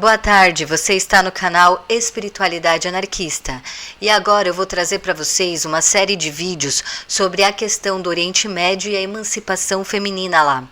Boa tarde, você está no canal Espiritualidade Anarquista e agora eu vou trazer para vocês uma série de vídeos sobre a questão do Oriente Médio e a emancipação feminina lá.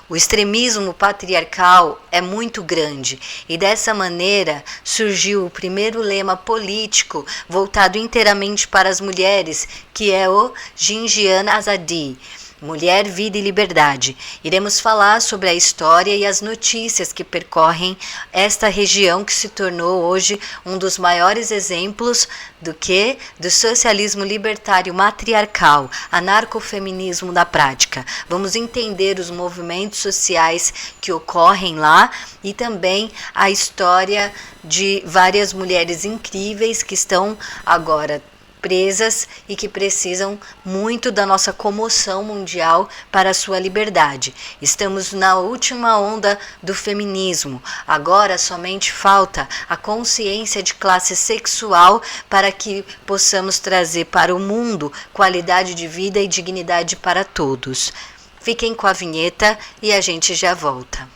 O extremismo patriarcal é muito grande e dessa maneira surgiu o primeiro lema político voltado inteiramente para as mulheres, que é o Jinjian Azadi. Mulher, Vida e Liberdade. Iremos falar sobre a história e as notícias que percorrem esta região que se tornou hoje um dos maiores exemplos do socialismo libertário matriarcal, anarcofeminismo na prática. Vamos entender os movimentos sociais que ocorrem lá e também a história de várias mulheres incríveis que estão agora presas e que precisam muito da nossa comoção mundial para a sua liberdade. Estamos na última onda do feminismo. Agora somente falta a consciência de classe sexual para que possamos trazer para o mundo qualidade de vida e dignidade para todos. Fiquem com a vinheta e a gente já volta.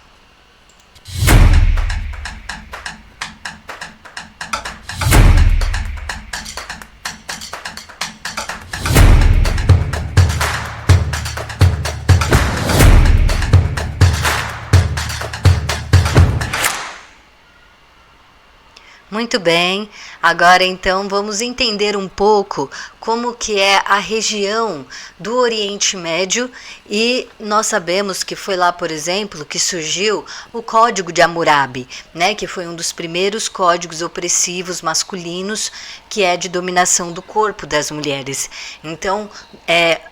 Muito bem, agora então vamos entender um pouco como que é a região do Oriente Médio e nós sabemos que foi lá, por exemplo, que surgiu o Código de Hammurabi, né, que foi um dos primeiros códigos opressivos masculinos que é de dominação do corpo das mulheres. Então,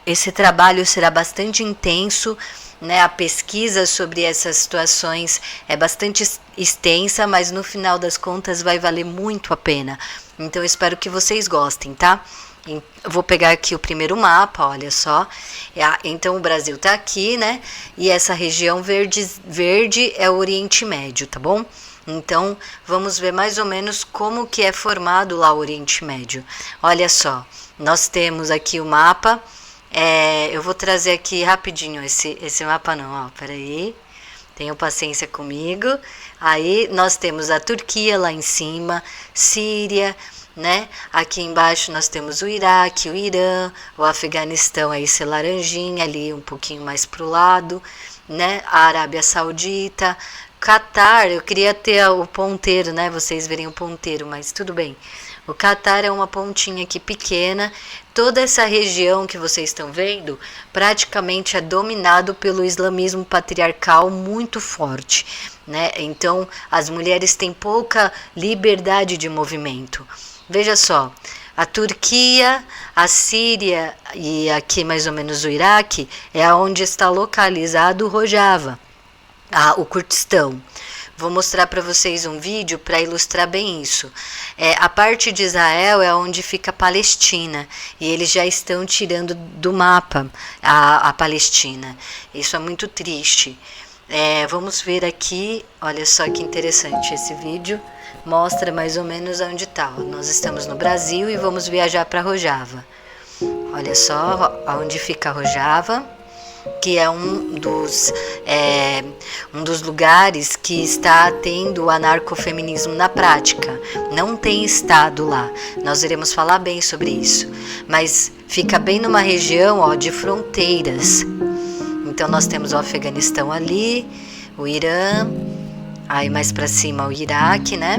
esse trabalho será bastante intenso, né, a pesquisa sobre essas situações é bastante extensa, mas no final das contas vai valer muito a pena. Então eu espero que vocês gostem, tá? Eu vou pegar aqui o primeiro mapa, olha só. Então o Brasil está aqui, né? E essa região verde é o Oriente Médio, tá bom? Então vamos ver mais ou menos como que é formado lá o Oriente Médio. Olha só, nós temos aqui o mapa. Eu vou trazer aqui rapidinho esse mapa não, ó, peraí, tenham paciência comigo. Aí nós temos a Turquia lá em cima, Síria, né? Aqui embaixo nós temos o Iraque, o Irã, o Afeganistão, aí esse laranjinha ali um pouquinho mais pro lado, né? A Arábia Saudita, Catar, eu queria ter o ponteiro, né? Vocês verem o ponteiro, mas tudo bem. O Catar é uma pontinha aqui pequena. Toda essa região que vocês estão vendo praticamente é dominado pelo islamismo patriarcal muito forte, né? Então as mulheres têm pouca liberdade de movimento. Veja só, a Turquia, a Síria e aqui mais ou menos o Iraque é onde está localizado o Rojava, o Kurdistão. Vou mostrar para vocês um vídeo para ilustrar bem isso. A parte de Israel é onde fica a Palestina e eles já estão tirando do mapa a Palestina. Isso é muito triste. Vamos ver aqui, olha só que interessante esse vídeo. Mostra mais ou menos onde está. Nós estamos no Brasil e vamos viajar para Rojava. Olha só onde fica Rojava, que é um dos lugares que está tendo o anarcofeminismo na prática. Não tem Estado lá. Nós iremos falar bem sobre isso. Mas fica bem numa região, ó, de fronteiras. Então nós temos o Afeganistão ali, o Irã, aí mais para cima o Iraque, né?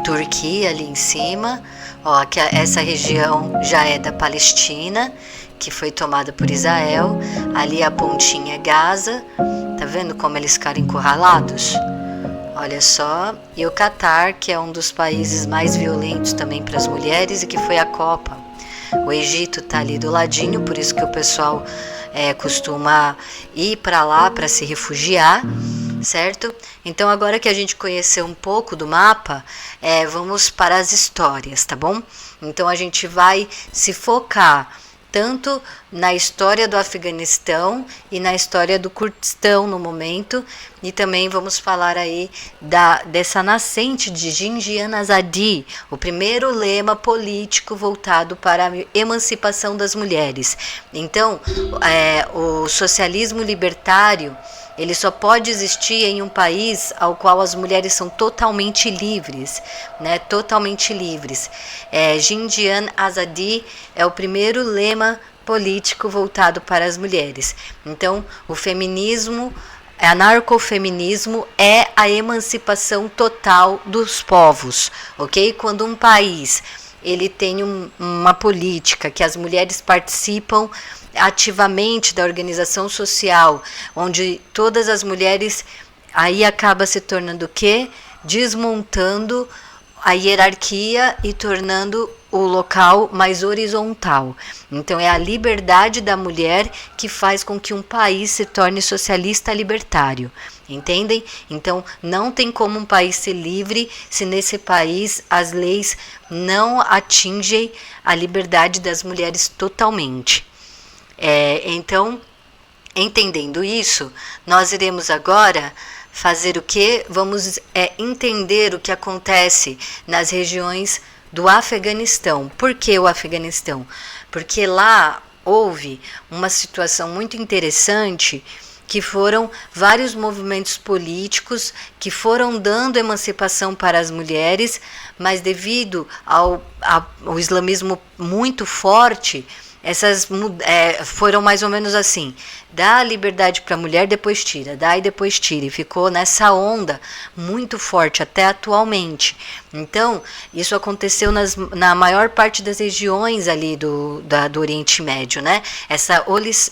Turquia ali em cima. Ó, que essa região já é da Palestina, que foi tomada por Israel. Ali a pontinha é Gaza. Tá vendo como eles ficaram encurralados? Olha só. E o Catar, que é um dos países mais violentos também para as mulheres e que foi a Copa. O Egito tá ali do ladinho, por isso que o pessoal costuma ir para lá para se refugiar, certo? Então agora que a gente conheceu um pouco do mapa, vamos para as histórias, tá bom? Então a gente vai se focar tanto na história do Afeganistão e na história do Kurdistão no momento, e também vamos falar aí dessa nascente de Jinjian Azadi, o primeiro lema político voltado para a emancipação das mulheres. Então, o socialismo libertário ele só pode existir em um país ao qual as mulheres são totalmente livres, né? Totalmente livres. Jindian Azadi é o primeiro lema político voltado para as mulheres. Então, o feminismo, anarcofeminismo é a emancipação total dos povos, ok? Quando um país ele tem uma política que as mulheres participam ativamente da organização social, onde todas as mulheres, aí acaba se tornando o quê? Desmontando a hierarquia e tornando o local mais horizontal. Então é a liberdade da mulher que faz com que um país se torne socialista libertário. Entendem? Então não tem como um país ser livre se nesse país as leis não atingem a liberdade das mulheres totalmente. Então, entendendo isso, nós iremos agora fazer o quê? Vamos entender o que acontece nas regiões do Afeganistão. Por que o Afeganistão? Porque lá houve uma situação muito interessante, que foram vários movimentos políticos que foram dando emancipação para as mulheres, mas devido ao islamismo muito forte, essas foram mais ou menos assim: dá liberdade para a mulher, depois tira, dá e depois tira, e ficou nessa onda muito forte até atualmente. Então isso aconteceu na maior parte das regiões ali do Oriente Médio, né? Essa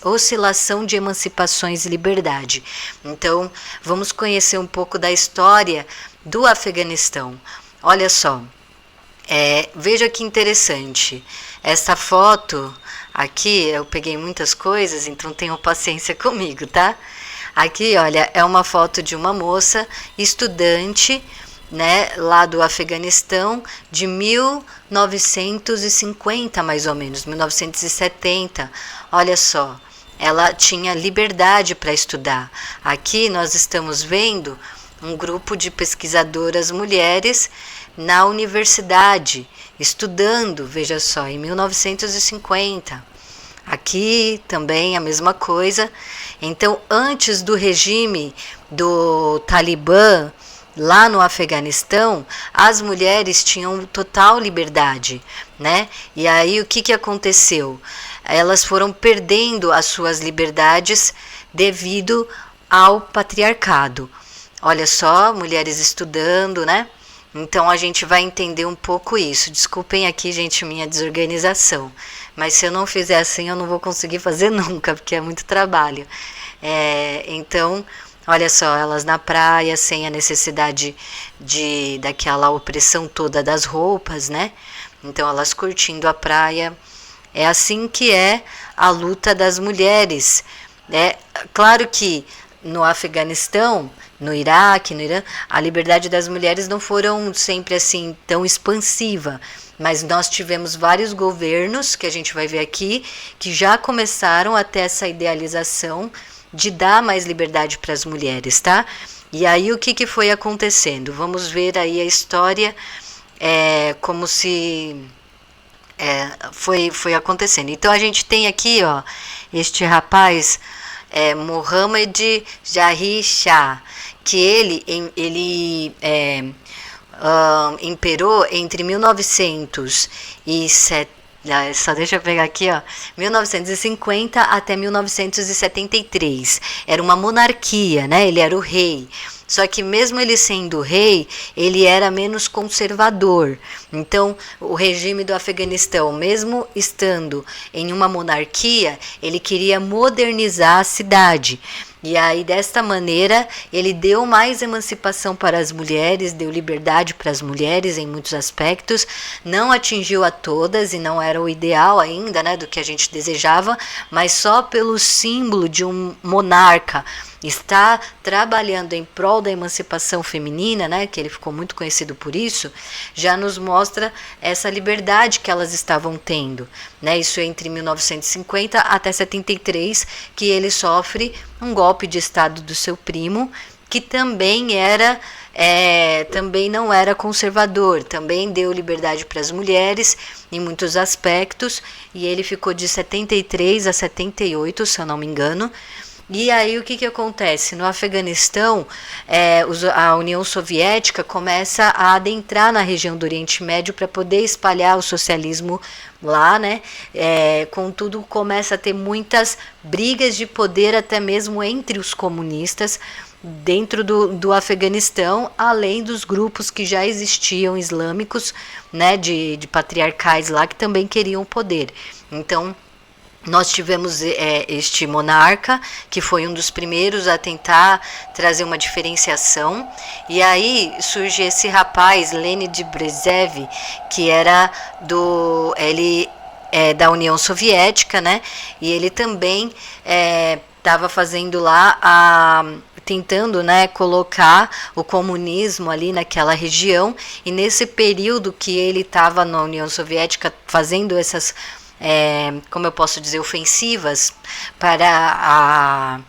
oscilação de emancipações e liberdade. Então vamos conhecer um pouco da história do Afeganistão. Olha só, veja que interessante essa foto. Aqui eu peguei muitas coisas, então tenham paciência comigo, tá? Aqui, olha, é uma foto de uma moça estudante, né, lá do Afeganistão, de 1950 mais ou menos, 1970. Olha só, ela tinha liberdade para estudar. Aqui nós estamos vendo um grupo de pesquisadoras mulheres na universidade, estudando, veja só, em 1950. Aqui também a mesma coisa. Então, antes do regime do Talibã, lá no Afeganistão, as mulheres tinham total liberdade, né? E aí o que aconteceu? Elas foram perdendo as suas liberdades devido ao patriarcado. Olha só, mulheres estudando, né? Então a gente vai entender um pouco isso. Desculpem aqui, gente, minha desorganização. Mas se eu não fizer assim, eu não vou conseguir fazer nunca, porque é muito trabalho. Então, olha só, elas na praia, sem a necessidade daquela opressão toda das roupas, né? Então elas curtindo a praia. É assim que é a luta das mulheres. Claro que no Afeganistão, no Iraque, no Irã, a liberdade das mulheres não foram sempre assim tão expansiva, mas nós tivemos vários governos, que a gente vai ver aqui, que já começaram a ter essa idealização de dar mais liberdade para as mulheres, tá? E aí o que foi acontecendo? Vamos ver aí a história, como se foi acontecendo. Então a gente tem aqui, ó, este rapaz, Mohammed Jahi Shah, que ele imperou entre 1907, só deixa eu pegar aqui, ó, 1950 até 1973. Era uma monarquia, né? Ele era o rei. Só que mesmo ele sendo rei, ele era menos conservador. Então, o regime do Afeganistão, mesmo estando em uma monarquia, ele queria modernizar a cidade. E aí, desta maneira, ele deu mais emancipação para as mulheres, deu liberdade para as mulheres em muitos aspectos, não atingiu a todas e não era o ideal ainda, né, do que a gente desejava, mas só pelo símbolo de um monarca está trabalhando em prol da emancipação feminina, né, que ele ficou muito conhecido por isso, já nos mostra essa liberdade que elas estavam tendo, né? Isso é entre 1950 até 73, que ele sofre um golpe de estado do seu primo, que também também não era conservador, também deu liberdade para as mulheres em muitos aspectos, e ele ficou de 73 a 78, se eu não me engano. E aí o que acontece? No Afeganistão, a União Soviética começa a adentrar na região do Oriente Médio para poder espalhar o socialismo lá, né? Contudo, começa a ter muitas brigas de poder, até mesmo entre os comunistas, dentro do Afeganistão, além dos grupos que já existiam islâmicos, né, de patriarcais lá, que também queriam poder. Então, nós tivemos este monarca, que foi um dos primeiros a tentar trazer uma diferenciação, e aí surge esse rapaz, Leonid Brezhnev, que era da União Soviética, né? E ele também estava fazendo lá tentando, né, colocar o comunismo ali naquela região, e nesse período que ele estava na União Soviética fazendo essas como eu posso dizer, ofensivas para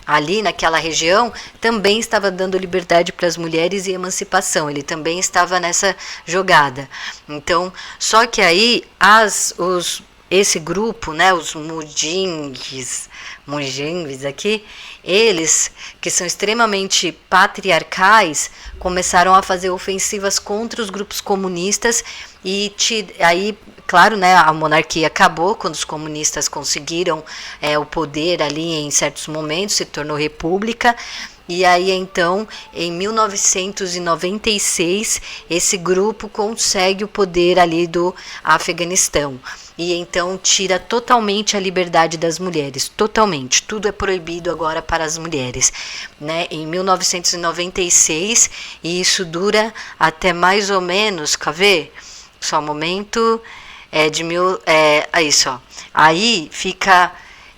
ali naquela região, também estava dando liberdade para as mulheres e emancipação. Ele também estava nessa jogada. Então, só que aí esse grupo, né, os mujingues aqui, eles, que são extremamente patriarcais, começaram a fazer ofensivas contra os grupos comunistas, e aí, claro, né, a monarquia acabou quando os comunistas conseguiram o poder ali em certos momentos, se tornou república. E aí, então, em 1996, esse grupo consegue o poder ali do Afeganistão. E então tira totalmente a liberdade das mulheres, totalmente. Tudo é proibido agora para as mulheres, né? Em 1996, e isso dura até mais ou menos, quer ver? Só um momento, isso, ó. Aí fica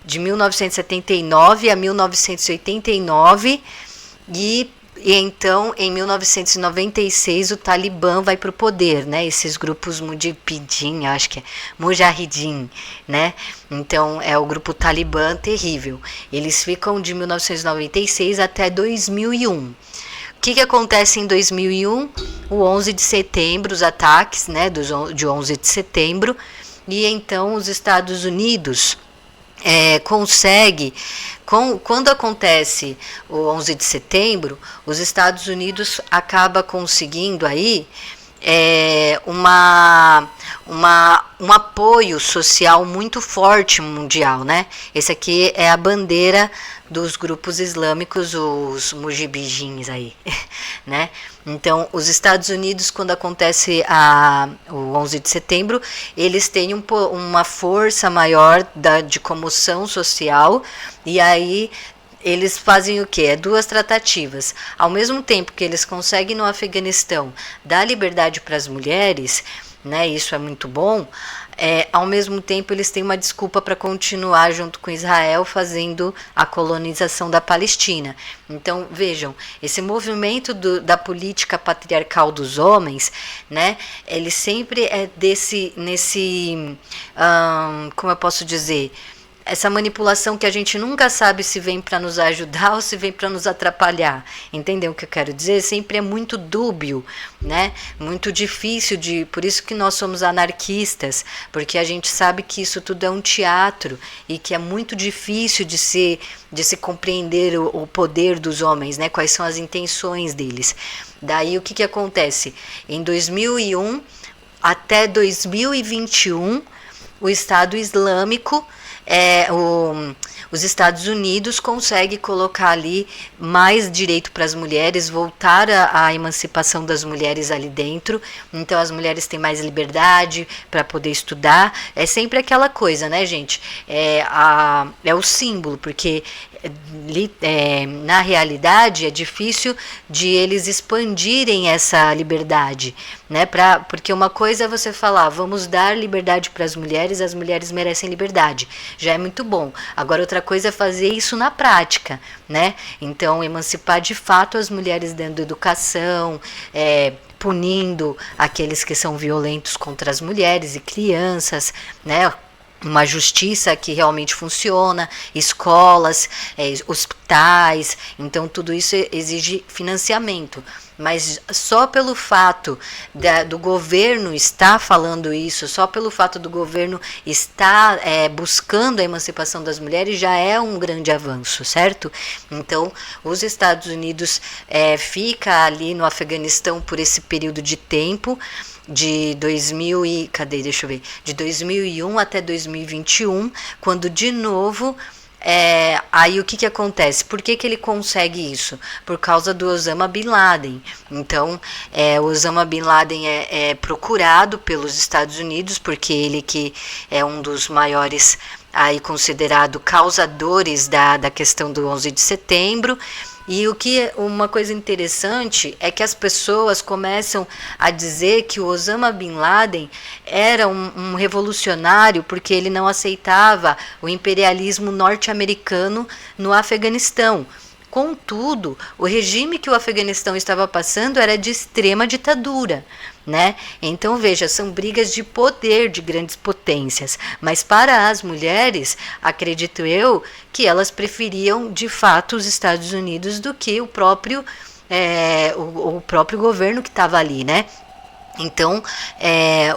de 1979 a 1989, e então, em 1996, o Talibã vai para o poder, né? Esses grupos Mujahideen, acho que é Mujahideen, né? Então, é o grupo Talibã terrível. Eles ficam de 1996 até 2001. O que acontece em 2001? O 11 de setembro, os ataques, né, de 11 de setembro, e então os Estados Unidos quando acontece o 11 de setembro, os Estados Unidos acaba conseguindo aí um apoio social muito forte mundial, né? Esse aqui é a bandeira dos grupos islâmicos, os mujahidins aí, né? Então, os Estados Unidos, quando acontece o 11 de setembro, eles têm uma força maior de comoção social, e aí eles fazem o quê? Duas tratativas. Ao mesmo tempo que eles conseguem no Afeganistão dar liberdade para as mulheres, né, isso é muito bom, ao mesmo tempo eles têm uma desculpa para continuar junto com Israel fazendo a colonização da Palestina. Então, vejam, esse movimento da política patriarcal dos homens, né, ele sempre é como eu posso dizer, essa manipulação que a gente nunca sabe se vem para nos ajudar ou se vem para nos atrapalhar. Entendeu o que eu quero dizer? Sempre é muito dúbio, né? Muito difícil por isso que nós somos anarquistas, porque a gente sabe que isso tudo é um teatro e que é muito difícil de se compreender o poder dos homens, né? Quais são as intenções deles. Daí o que acontece? Em 2001 até 2021, o Estado Islâmico, os Estados Unidos conseguem colocar ali mais direito para as mulheres, voltar a emancipação das mulheres ali dentro. Então as mulheres têm mais liberdade para poder estudar. É sempre aquela coisa, né, gente? É o símbolo, porque na realidade é difícil de eles expandirem essa liberdade, né? Porque uma coisa é você falar, vamos dar liberdade para as mulheres merecem liberdade, já é muito bom. Agora outra coisa é fazer isso na prática, né? Então emancipar de fato as mulheres dentro da educação, punindo aqueles que são violentos contra as mulheres e crianças, né? Uma justiça que realmente funciona, escolas, hospitais, então tudo isso exige financiamento. mas só pelo fato do governo estar falando isso, só pelo fato do governo estar buscando a emancipação das mulheres já é um grande avanço, certo? Então, os Estados Unidos fica ali no Afeganistão por esse período de tempo, de 2001 até 2021, quando de novo aí o que acontece? Por que ele consegue isso? Por causa do Osama Bin Laden. Então, o Osama Bin Laden é procurado pelos Estados Unidos, porque ele que é um dos maiores aí considerado causadores da questão do 11 de setembro. E uma coisa interessante é que as pessoas começam a dizer que o Osama Bin Laden era um revolucionário porque ele não aceitava o imperialismo norte-americano no Afeganistão. Contudo, o regime que o Afeganistão estava passando era de extrema ditadura, né? Então, veja, são brigas de poder de grandes potências, mas para as mulheres, acredito eu, que elas preferiam de fato os Estados Unidos do que o próprio governo que estava ali, né? Então,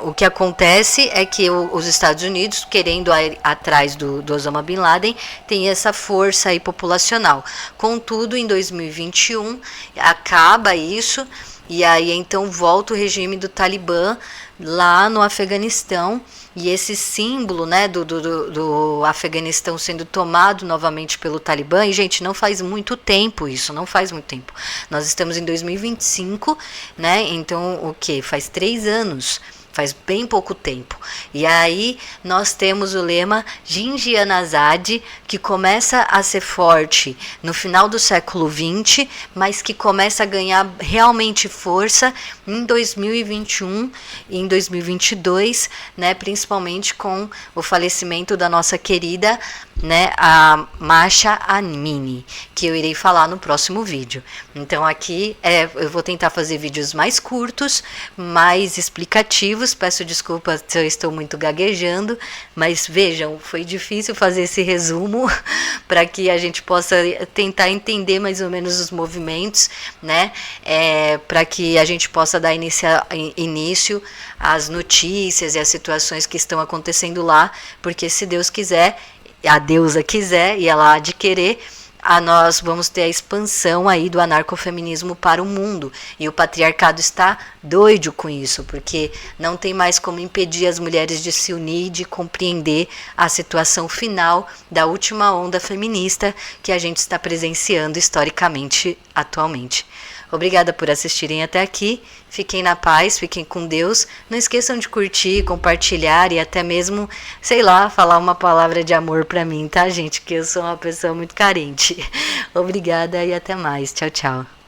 o que acontece é que os Estados Unidos, querendo ir atrás do Osama Bin Laden, tem essa força aí populacional. Contudo, em 2021, acaba isso, e aí então volta o regime do Talibã lá no Afeganistão, e esse símbolo, né, do Afeganistão sendo tomado novamente pelo Talibã, e gente, não faz muito tempo isso, não faz muito tempo. Nós estamos em 2025, né, então o que? Faz 3 anos. Faz bem pouco tempo. E aí nós temos o lema Jinjian Azad, que começa a ser forte no final do século XX, mas que começa a ganhar realmente força em 2021 e em 2022, né, principalmente com o falecimento da nossa querida, né, a Masha Amini, que eu irei falar no próximo vídeo. Então aqui eu vou tentar fazer vídeos mais curtos, mais explicativos. Peço desculpas se eu estou muito gaguejando, mas vejam, foi difícil fazer esse resumo para que a gente possa tentar entender mais ou menos os movimentos, né? Para que a gente possa dar início às notícias e às situações que estão acontecendo lá, porque se Deus quiser, a deusa quiser e ela há de querer, nós vamos ter a expansão aí do anarcofeminismo para o mundo. E o patriarcado está doido com isso, porque não tem mais como impedir as mulheres de se unir e de compreender a situação final da última onda feminista que a gente está presenciando historicamente atualmente. Obrigada por assistirem até aqui. Fiquem na paz, fiquem com Deus. Não esqueçam de curtir, compartilhar e até mesmo, sei lá, falar uma palavra de amor pra mim, tá, gente? Que eu sou uma pessoa muito carente. Obrigada e até mais. Tchau, tchau.